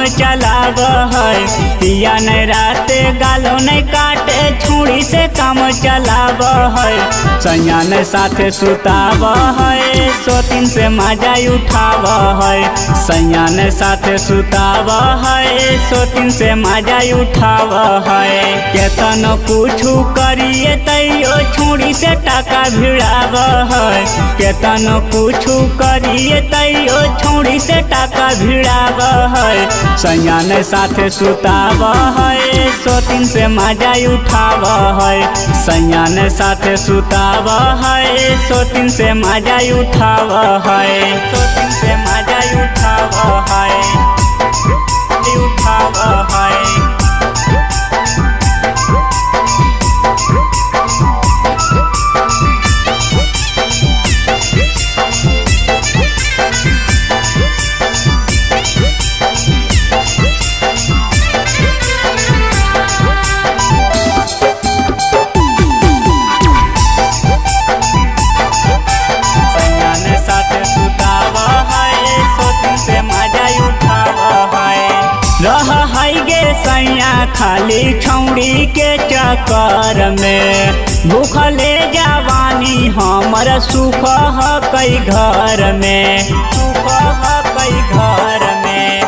चलाव है। पिया नहीं राते गालो नहीं काटे छुरी से काम चलाव है। सैया ने साथे सुताव है सोतिन से मजा उठाव है। सैया ने साथे सुताव है सोतिन से मजा उठाव है। केतनो कुछु करिए तैयो छुरी से टाका भिड़ाव है। केतनो कुछु करिए तैयो छुरी से टाका भिड़ाव है। सैया ने साथे सुताव है सोतिन से मजा उठाव है। सैया ने साथे सुताव है सोतिन से मजा उठाव है। सोतिन से मजा उठाव है उठाव है। रह है गे सैया खाली छौड़ी के चक्कर में। भूखले जवानी हमर सुख है कई घर में। सुख है कई घर में।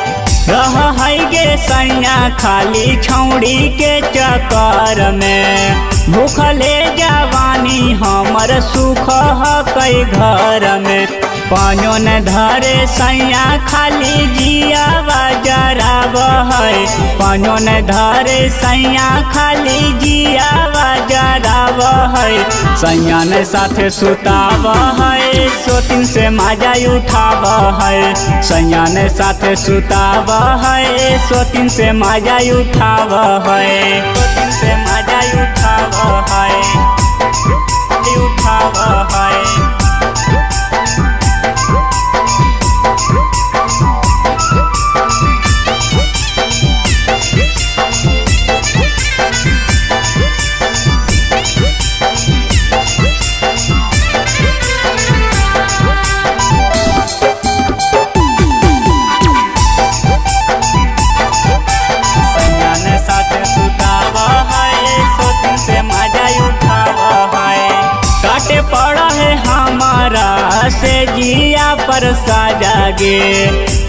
रह है गे सैया खाली छौड़ी के चक्कर में। भूखले जवानी हमर सुख है कई घर में। पानो न धरे सैया खाली जिया जराव है। पानो न धरे सैया खाली जिया जराव है। सैया ने साथे सुताव है सोतिन से मजा उठाव है। सैया ने साथे सुताव है सोतिन से मजा उठाव है। सोतिन से मजा उठाव है उठाव है। पड़ा है हमारा से जिया पर साजा गे।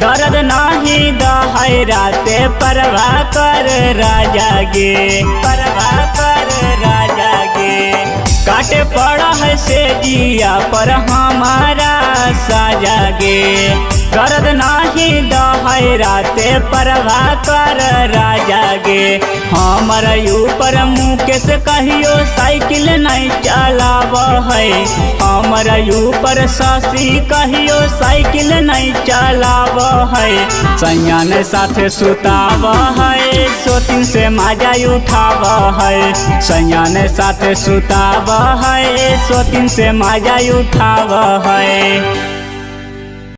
दर्द नहीं दहाई राते परवा कर राजा गे। परवा कर राजा गे। काटे पड़ा है से जिया पर हमारा साजा गे। दर्द नहीं दहाई राते परवा कर राजा गे। हमर ऊपर मुकेश कहियो साइकिल नहीं चलाव है। हमर ऊपर शशि कहियो साइकिल नहीं चलाव है। सैया ने साथे सुताव है सोतिन से मजा उठाव है। सैया ने साथे सुताव है सोतिन से मजा उठाव है।